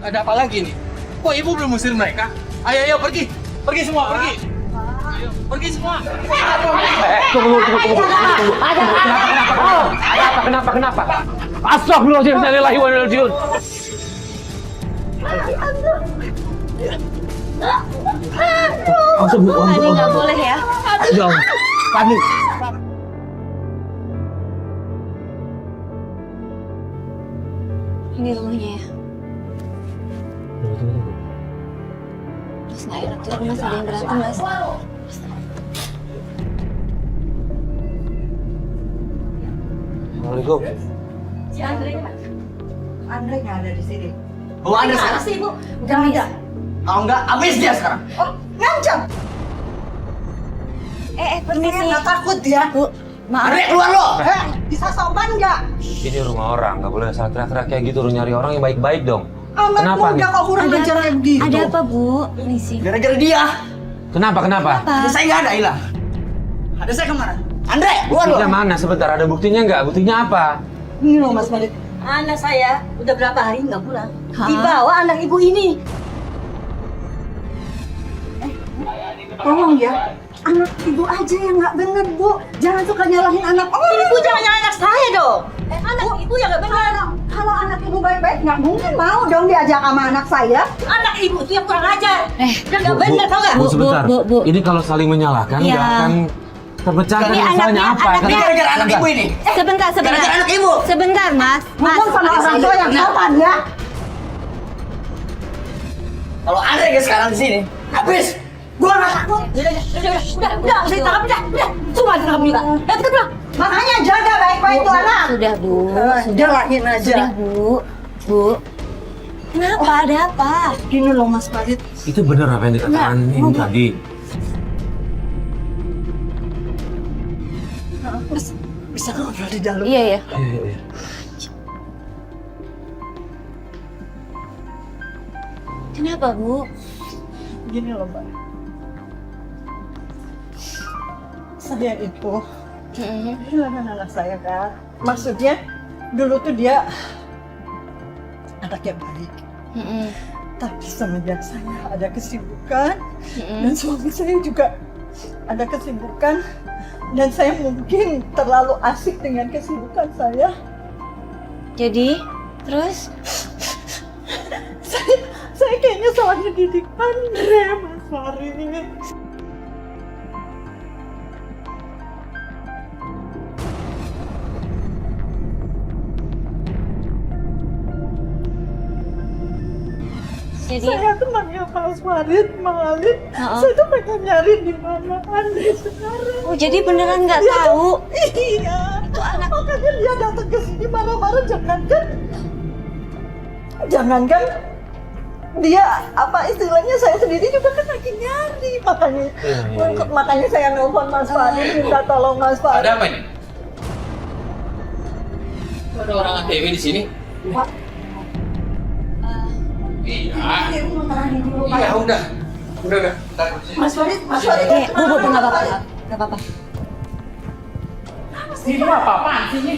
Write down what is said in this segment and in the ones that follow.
Ada apa lagi nih? Kok ibu belum usir mereka? Ayo, ayo pergi. Pergi semua, pergi. Ayo, pergi semua. Tunggu. Kenapa? Astagfirullahaladzim, innalillahi wa inna ilaihi raji'un. Ini nggak boleh ya. Jauh. Panik. Ini rumahnya ya. Mas nggak enak tuh mas, ada yang berantem mas. Assalamualaikum. Si Andre Nggak ada di sini. Bawa Andre sana. sih bu? Nggak ada. Kalau enggak, habis dia sekarang. Oh, ngancam. Permisi. Nggak takut dia. Bu, maaf. Andre, keluar lo. Bisa sopan nggak? Ini rumah orang, nggak boleh salah teriak-teriak kayak gitu. Lu nyari orang yang baik-baik dong. Anak Kenapa muda nih? kok kurang ajar kayak begitu. Ada apa bu? Permisi. Gara-gara dia. Kenapa? Ada saya nggak ada hilang. Ada saya kemana? Andre, keluar lo. Buktinya mana? Sebentar, ada buktinya nggak? Buktinya apa? Ini loh Mas Malik. Anak saya udah berapa hari nggak pulang. Hah? Dibawa anak ibu ini. Tolong ya. Anak ibu aja yang nggak bener, Bu. Jangan suka nyalahin anak orang. Ibu jangan nyalain anak saya dong. Anak ibu yang nggak benar. Kalau anak ibu baik-baik, nggak mungkin mau dong diajak sama anak saya. Anak ibu itu yang kurang ajar. Dia nggak Bu, benar tau nggak? Bu, sebentar. Bu. Ini kalau saling menyalahkan Iya. nggak akan terpecahkan Ini masalahnya anaknya- apa? anaknya- Ini gara-gara anak ibu ini. Sebentar. Gara-gara anak ibu. Sebentar mas. Ngomong sama orang tua yang sopan ya. Kalau Andre nggak sekarang di sini, habis. Gua nggak takut. Udah, saya tangkap udah. Cuma tangkap juga. Kita pulang. Makanya jaga baik-baik tuh anak. Sudah bu. Jalanin aja. Sudah bu. Kenapa? Ada apa? Gini loh Mas Farid. Itu benar apa yang dikatakan ini tadi? Bisa ngobrol di dalam. Iya ya. Iya. Kenapa bu? Gini loh Mbak. Saya itu kehilangan anak saya kan. Maksudnya dulu tuh dia anak yang baik. Tapi semenjak saya ada kesibukan dan suami saya juga ada kesibukan dan saya mungkin terlalu asik dengan kesibukan saya. Jadi terus? Saya kayaknya salah ngedidik Andre, Mas Farid. Jadi Saya temannya Mas Farid, Malik. Saya tuh pengen nyari di mana Andre sekarang. oh jadi beneran nggak tahu? Iya. Itu anak. Makanya dia datang ke sini marah-marah, jangankan dia apa istilahnya, saya sendiri juga kan lagi nyari, makanya saya nelfon Mas Farid, minta tolong Mas Farid. Ada apa ini? Kok ada orang ATW di sini? Pak, Iya. ini tenangin dulu, Pak. Iya, udah. Mas Farid. Bu, nggak apa-apa. Ini apa-apaan sih ini?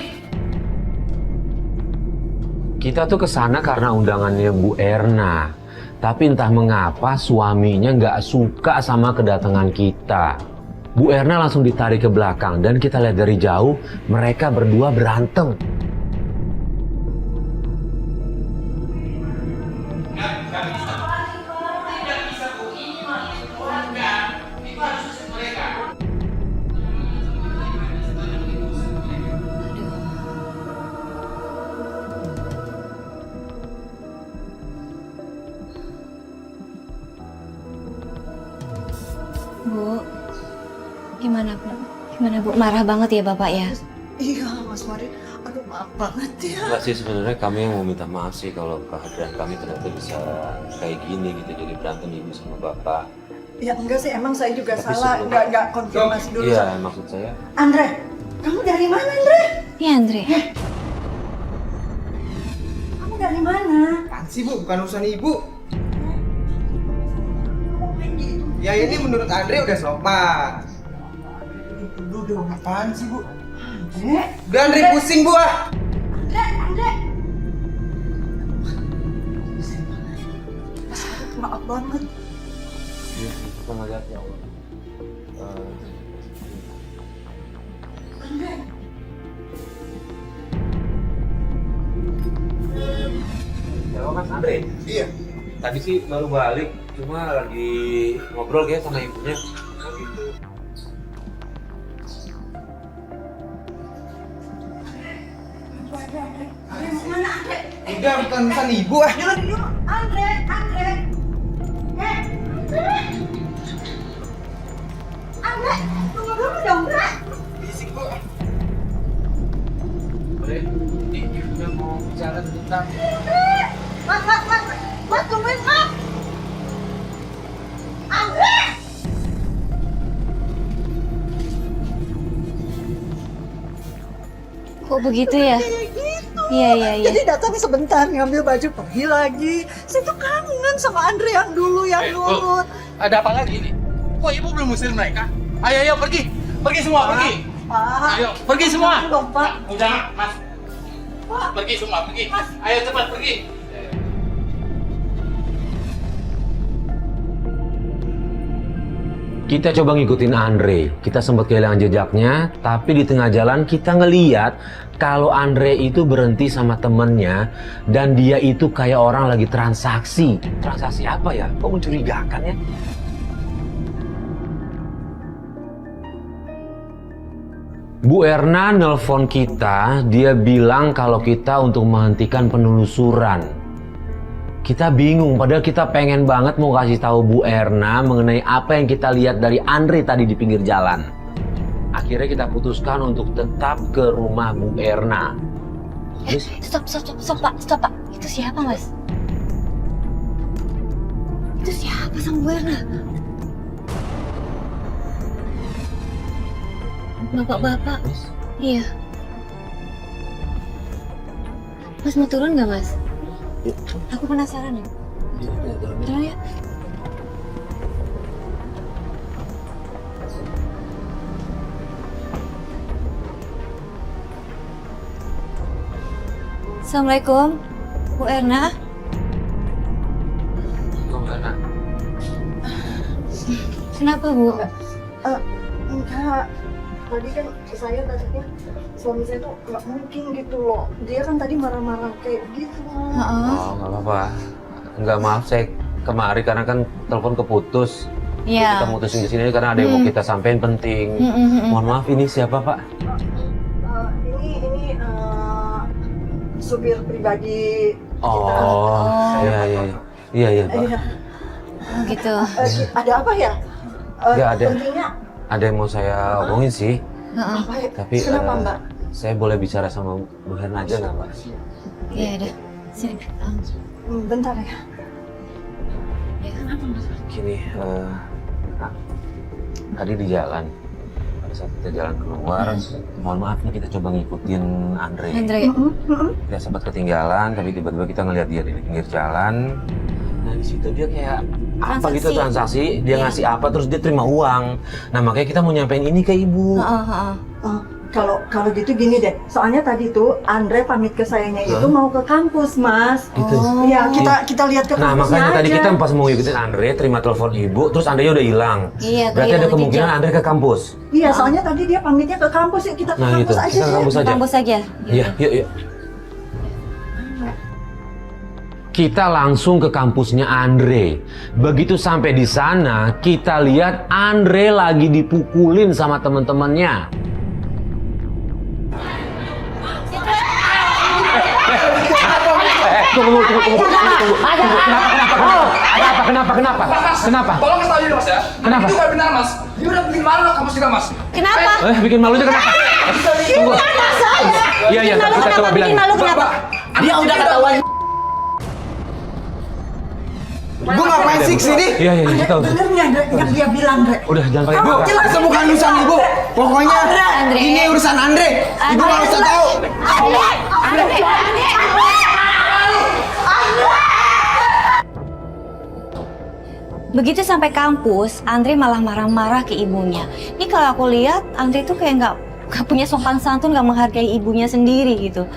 Kita tuh kesana karena undangannya Bu Erna. Tapi entah mengapa suaminya nggak suka sama kedatangan kita. Bu Erna langsung ditarik ke belakang dan kita lihat dari jauh mereka berdua berantem. Bu, gimana bu? Marah banget ya bapak ya? Iya Mas Farid, aduh maaf banget ya. Enggak sih, sebenarnya kami yang mau minta maaf sih kalau kehadiran kami ternyata bisa kayak gini gitu, jadi berantem ibu sama bapak. Ya enggak sih, emang saya juga Tapi salah, sebelum- enggak konfirmasi dulu. Iya, maksud saya Andre, kamu dari mana Andre? Iya Andre. Kamu dari mana? Apaan sih Bu? Bukan urusan Ibu. Ya ini menurut Andre udah sopan. Duduk. Apaan sih Bu? Andre, Udah Andre pusing Bu ah. Andre. banget. Iya, kita ngeliat ya Allah. Ya Mas Andre. Iya. Tadi sih baru balik, cuma lagi ngobrol kayak sama ibunya. Oh gitu. Enggak, bukan urusan ibu ah. Andre. Andre, tunggu dulu dong, Andre. Bisik bu. Boleh? Ini ibunya mau bicara tentang Mas, tungguin, Mas. Andre. Kok begitu ya? Iya. Jadi datang sebentar ngambil baju pergi lagi. Saya tuh kangen sama Andre yang dulu yang Bu, nurut. ada apa lagi ini? Kok ibu belum usir mereka? Ayo pergi. Pergi semua, pergi. Pak. Ayo, pergi semua. Dong, Pak. Udah, Mas. Pergi semua, pergi. Ayo cepat pergi. Kita coba ngikutin Andre, kita sempat kehilangan jejaknya, tapi di tengah jalan kita ngeliat kalau Andre itu berhenti sama temennya dan dia itu kayak orang lagi transaksi. Transaksi apa ya? Kok mencurigakan ya? Bu Erna nelpon kita, dia bilang kalau kita untuk menghentikan penelusuran. Kita bingung, padahal kita pengen banget mau kasih tahu Bu Erna mengenai apa yang kita lihat dari Andre tadi di pinggir jalan. Akhirnya kita putuskan untuk tetap ke rumah Bu Erna. Terus, Stop Pak. Itu siapa, Mas? Itu siapa sama Bu Erna? Bapak-bapak. Iya. Mas mau turun nggak, Mas? Aku penasaran ya. Turun ya. Assalamualaikum, Bu Erna. Bu Erna. Kenapa, Bu? Enggak. Tadi kan saya tadinya suami saya tuh nggak mungkin gitu loh. Dia kan tadi marah-marah kayak gitu. Oh, nggak apa-apa. Nggak, maaf, saya kemari karena kan telepon keputus. Iya. Kita mutusin di sini karena ada yang mau kita sampein penting. Mohon maaf, ini siapa, Pak? Ini supir pribadi kita. Oh, iya, Pak. Oh gitu. Ada apa ya? Nggak ada. Pentingnya Ada yang mau saya omongin sih, apa ya? tapi Kenapa, Mbak? saya boleh bicara sama Bu Herna aja nggak, Pak? Iya ada. Sini. Bentar ya. Ya kenapa, Mas? Gini, tadi di jalan, pada saat kita jalan keluar, mohon maaf nih kita coba ngikutin Andre. Kita sempat ketinggalan, tapi tiba-tiba kita ngeliat dia di pinggir jalan. Nah di situ dia kayak apa gitu transaksi, dia ngasih apa terus dia terima uang. Nah makanya kita mau nyampein ini ke ibu. Kalau gitu gini deh, soalnya tadi tuh Andre pamit ke sayanya itu mau ke kampus, Mas. Gitu. Iya, kita lihat ke Nah kampusnya makanya tadi aja. kita pas mau ngikutin Andre, terima telepon ibu, terus Andre udah hilang. Iya, Berarti ada kehilangan kemungkinan jejak. Andre ke kampus. Iya, soalnya tadi dia pamitnya ke kampus, yuk kita ke Nah kampus gitu, aja kita ke deh. kampus aja. Kampus aja. Iya, yuk. Kita langsung ke kampusnya Andre. Begitu sampai di sana, kita lihat Andre lagi dipukulin sama teman-temannya. Tunggu. Kenapa? Tolong kasih tahu ini, Mas ya. Kenapa? Itu nggak benar, Mas. Dia udah bikin malu kamu sih, Mas. Kenapa? Bikin malunya kenapa? Tunggu. Iya, kita coba bilang. Bikin malu kenapa? Dia udah ketahuan. Gue ngapain sih kesini? Iya, kita tahu. Bener nggak yang dia bilang, Andre? Udah, jangan pakai Bu, marah. itu bukan urusan ibu. Pokoknya Andre. ini urusan Andre. Ibu nggak usah tahu. Begitu sampai kampus, Andre malah marah-marah ke ibunya. Ini kalau aku lihat, Andre tuh kayak nggak punya sopan santun, nggak menghargai ibunya sendiri gitu.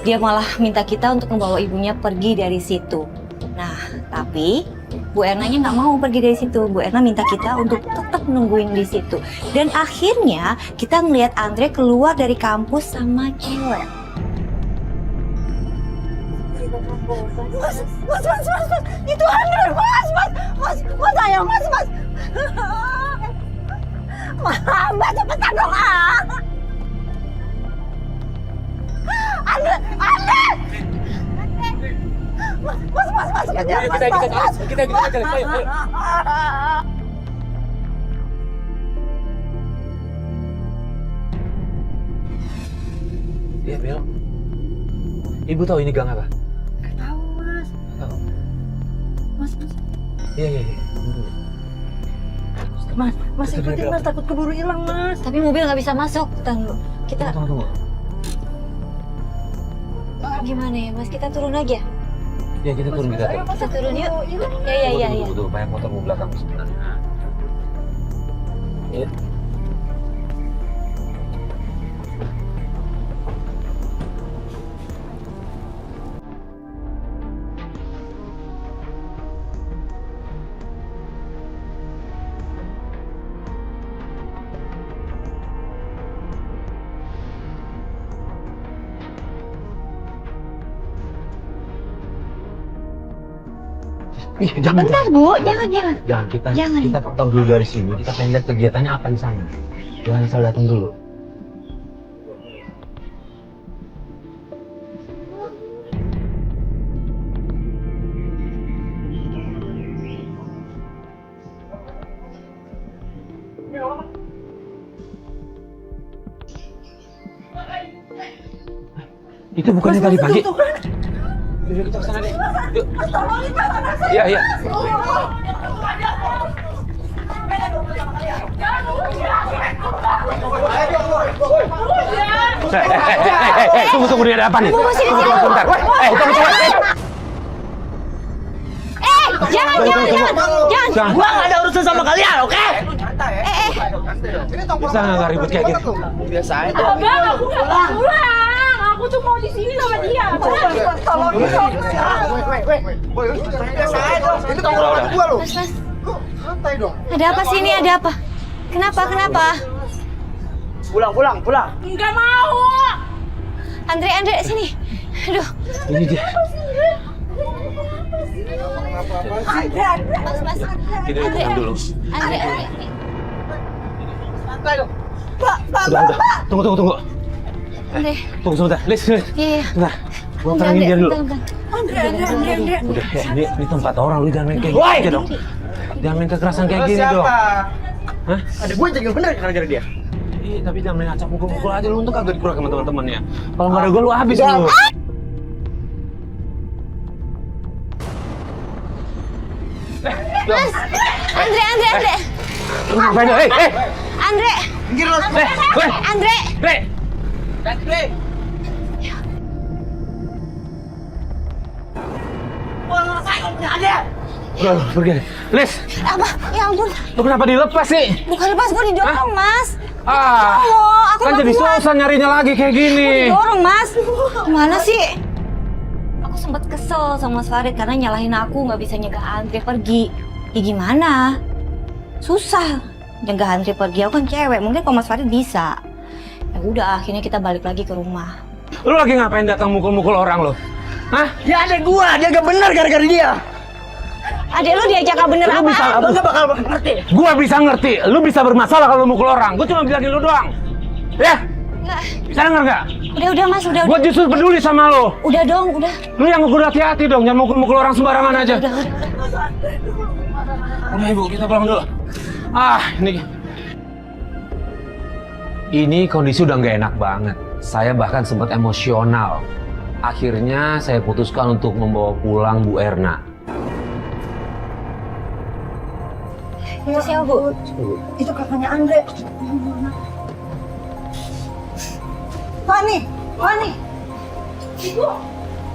Dia malah minta kita untuk membawa ibunya pergi dari situ. Nah, tapi Bu Bu Ernanya nggak mau pergi dari situ. Bu Erna minta kita untuk tetap nungguin di situ. Dan akhirnya kita ngelihat Andre keluar dari kampus sama cewek. Mas, itu Andre, mas, ayo, mas. Mas, cepetan dong, Andre! Mas, kejar, mas. Kita cari. Ayo. Iya, Bel. Ibu tahu ini gang apa? Nggak tahu, Mas. Tahu. Mas. Iya. Mas ikutin, Mas. Takut keburu hilang, Mas. Tapi mobil nggak bisa masuk. Tunggu. Kita Tunggu. gimana ya, Mas? Kita turun aja. Ya kita turun kita. Kita turun yuk. Iya. Tunggu, banyak motor mau belakang sebenarnya. Ya. Jangan. Bentar, Bu. Jangan. Jangan, kita potong dulu dari sini. Kita pengen lihat kegiatannya apa di sana. Jangan asal datang dulu. Itu bukannya tadi pagi? Yuk kita kesana deh. Yuk. Iya. Tunggu, ini ada apa nih? Tunggu, bentar. Tunggu. Jangan. Gua nggak ada urusan sama kalian, oke? Bisa nggak ribut kayak gini? Biasa aja. Abang, aku nggak mau pulang. Aku tuh mau di sini sama dia. Tolong, Biasa aja. Ini tanggung jawab gua loh. Mas. Santai dong. Ada apa sih ini? Ada apa? Kenapa? Pulang. Nggak mau. Andre, sini. Aduh. Ini dia. Mas. Kita tenang dulu. Andre. Santai dong. Udah. Tunggu. Andre. Tunggu sebentar. Liz. Iya. Bentar. Gua terangin dia dulu. Andre. Udah, ini tempat orang, lu jangan main kayak gini dong. Jangan main kekerasan kayak gini dong. Hah? Ada gue jadi bener gara-gara dia. Iya, tapi jangan main acak mukul-mukul aja, lu untuk kagak dikurang sama teman-temannya. Kalau nggak ada gue, lu habis lu. Andre. Lu ngapain? Andre. Pinggir lo. Andre. Udah, pergi. Liz, Apa? Ya ampun. lu kenapa dilepas sih? Bukan lepas, gue didorong, Mas. Aku Kan nggak jadi kuat. susah nyarinya lagi kayak gini. Didorong, Mas. Gimana sih? Aku sempat kesel sama Mas Farid karena nyalahin aku nggak bisa nyegah Andre pergi. Ya gimana? Susah nyegah Andre pergi. Aku kan cewek. Mungkin kalau Mas Farid bisa. Ya udah, akhirnya kita balik lagi ke rumah. Lu lagi ngapain datang mukul-mukul orang lu? Hah? Dia ada gua, dia gak bener gara-gara dia. Adek lu diajak gak bener Lu bisa, Abang gak bakal ngerti. gua bisa ngerti. Lu bisa bermasalah kalau mukul orang. Gua cuma bilangin lu doang. Ya? Nggak. Bisa denger nggak? Udah Mas, udah. Gua justru peduli sama lu. Udah dong, udah. Lu yang kudu hati-hati dong, jangan mukul-mukul orang sembarangan aja. Udah. Udah ibu, kita pulang dulu. Ini kondisi udah nggak enak banget. Saya bahkan sempat emosional. Akhirnya saya putuskan untuk membawa pulang Bu Erna. Itu siapa, Bu? Itu kakaknya Andre. Fani. Ibu,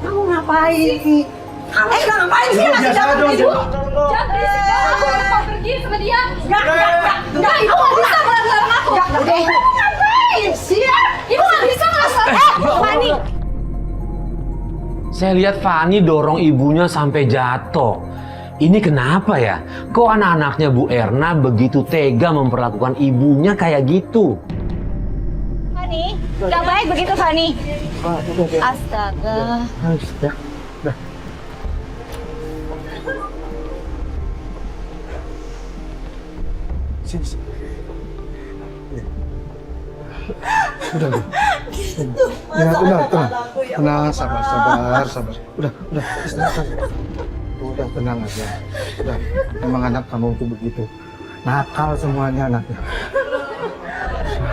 kamu ngapain sih? Kamu udah ngapain sih? Masih dalam ibu? Jangan berisik. Aku mau pergi sama dia. Enggak, ibu nggak bisa bareng aku. Udah, ibu ngapain sih? Ibu nggak bisa ngasih. Fani. Saya lihat Fani dorong ibunya sampai jatuh. Ini kenapa ya? Kok anak-anaknya Bu Erna begitu tega memperlakukan ibunya kayak gitu? Fani, gak baik begitu Fani. Astaga. Ya, tenang, sabar. Udah, tenang aja. Udah, emang anak kamu tuh begitu. Nakal semuanya anaknya.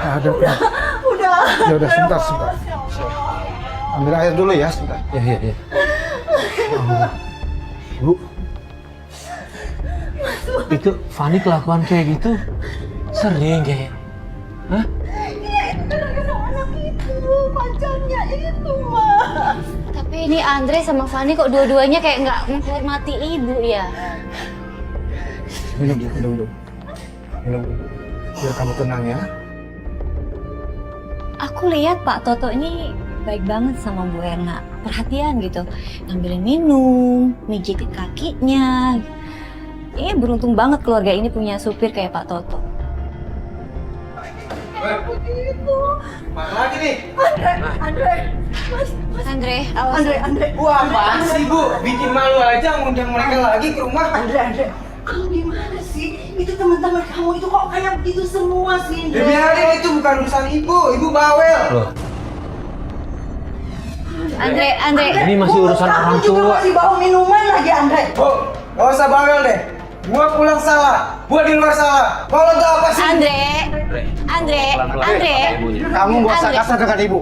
Ada. Udah, sebentar. Ambil air dulu ya, sebentar. Ya. Bu, itu Fani kelakuan kayak gitu sering kayak. Hah? Tapi ini Andre sama Fani kok dua-duanya kayak nggak menghormati ibu ya? Minum. Biar kamu tenang ya. Aku lihat Pak Toto ini baik banget sama Bu Erna, perhatian gitu, ngambilin minum, mijitin kakinya. Ini beruntung banget keluarga ini punya supir kayak Pak Toto. Mana lagi nih? Andre, awas. Andre. Wah, apaan sih Bu? Bikin malu aja ngundang mereka lagi ke rumah. Andre. Kamu gimana sih? Itu teman-teman kamu itu kok kayak begitu semua sih, Ya biarin, itu bukan urusan ibu bawel. Loh, Andre. ini masih urusan orang Kamu juga tua. masih bawa minuman lagi, Andre. Bu, gak usah bawel deh. Gua pulang salah, gua di luar salah. Kalau itu apa sih? Andre. Kamu gak usah kasar dengan ibu.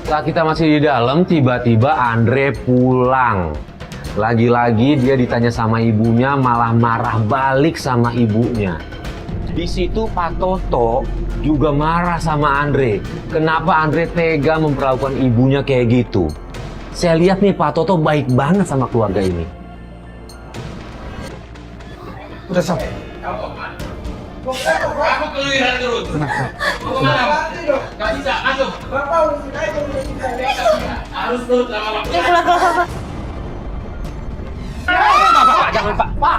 Setelah kita masih di dalam, tiba-tiba Andre pulang. Lagi-lagi dia ditanya sama ibunya, malah marah balik sama ibunya. Di situ Pak Toto juga marah sama Andre. Kenapa Andre tega memperlakukan ibunya kayak gitu? Saya lihat nih Pak Toto baik banget sama keluarga ini. Udah sampai. Kamu keluyuran terus. Gak bisa, masuk. Harus turut sama bapak.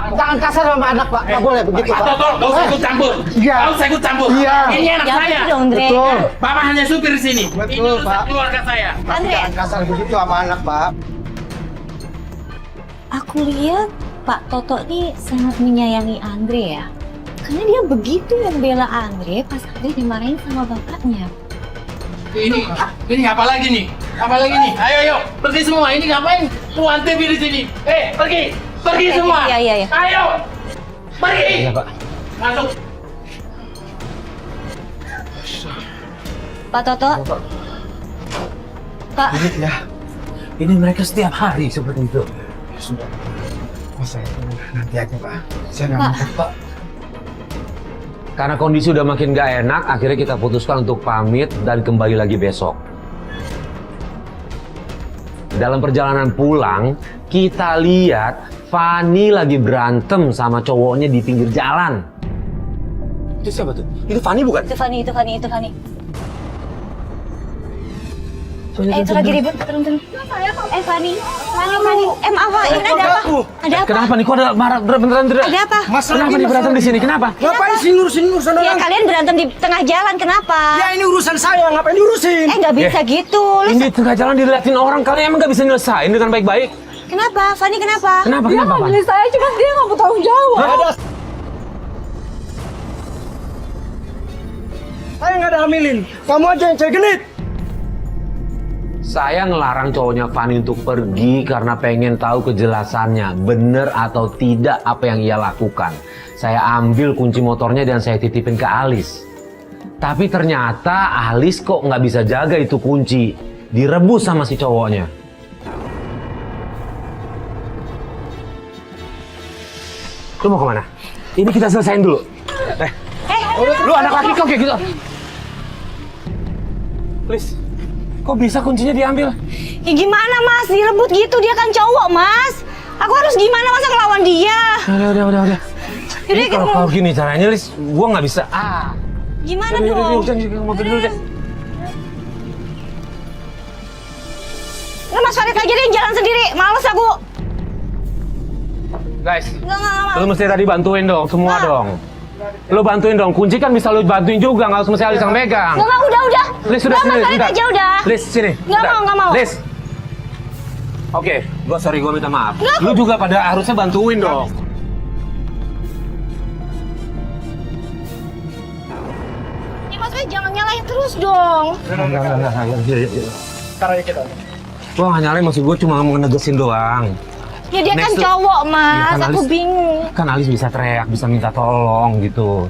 Jangan kasar sama anak, Pak. Nggak boleh begitu, Pak Pak. Toto, gak usah ikut campur. Iya. Gak usah ikut campur. Iya. Ini anak saya. Dong, Andre. Betul. Bapak hanya supir di sini. Betul, Ini urusan Pak. keluarga saya. Andre. Jangan kasar begitu sama anak, Pak. Aku lihat Pak Toto ini sangat menyayangi Andre ya. Karena dia begitu membela Andre pas Andre dimarahin sama bapaknya. Ini apa lagi nih? Apa lagi nih? Ayo, pergi semua. Ini ngapain? Tuan TV di sini. Pergi semua. Iya. Ayo, pergi. Iya Pak. Masuk. Pak Toto. Pak. Ya, Ini mereka setiap hari seperti itu. sudah. Masa itu nanti aja, Pak. Saya nggak Pak. mau, Pak. Karena kondisi udah makin gak enak, akhirnya kita putuskan untuk pamit dan kembali lagi besok. Dalam perjalanan pulang, kita lihat Fani lagi berantem sama cowoknya di pinggir jalan. Itu siapa tuh? Itu Fani bukan? Itu Fani. Itu lagi ribut, turun. Fani. Maaf, ini ada apa? Ada apa? Kenapa nih? Kok ada marah beneran? Ada apa? Kenapa nih berantem di sini? Kenapa? Ngapain sih ngurusin urusan Ya orang? kalian berantem di tengah jalan, kenapa? Ya ini urusan saya, ngapain diurusin? Nggak bisa gitu. Lu Ini di tengah jalan diliatin orang, kalian emang gak bisa nyelesain dengan baik-baik? kenapa? Fani kenapa? Kenapa, Pak? Saya cuma dia nggak mau tanggung jawab. Saya nggak ada hamilin. Kamu aja yang saya genit. Saya ngelarang cowoknya Fani untuk pergi karena pengen tahu kejelasannya, bener atau tidak apa yang ia lakukan. Saya ambil kunci motornya dan saya titipin ke Alis. Tapi ternyata Alis kok nggak bisa jaga itu kunci, direbus sama si cowoknya. Lu mau kemana? Ini kita selesain dulu. Lu anak laki kok kayak gitu? Please. Kok bisa kuncinya diambil? Ya gimana mas, direbut gitu, dia kan cowok mas. Aku harus gimana masa ngelawan dia? Udah. Yaudah, Ini kalau gini caranya, Lis, gua nggak bisa. Gimana Udah, dong? mobil dulu deh. Nggak, Mas Farid aja deh yang jalan sendiri, males aku. Guys, Enggak. lu mesti tadi bantuin dong, semua dong. Lu bantuin dong, kunci kan bisa lu bantuin juga, nggak harus mesti Alis yang megang. Enggak, udah. Liz, sudah Enggak, sini, Mas Farid bentar. aja udah. Liz, sini. Nggak bentar. mau, nggak mau. Liz. Oke, gua minta maaf. Lu juga pada harusnya bantuin dong. Ya Mas Farid jangan nyalahin terus dong. Enggak. Ntar aja kita. Gua nggak nyalain, maksud gua cuma mau ngenegesin doang. Ya dia Next kan tuh- cowok, Iya, Mas. kan Aku Alis- bingung. Kan Alis bisa teriak, bisa minta tolong gitu.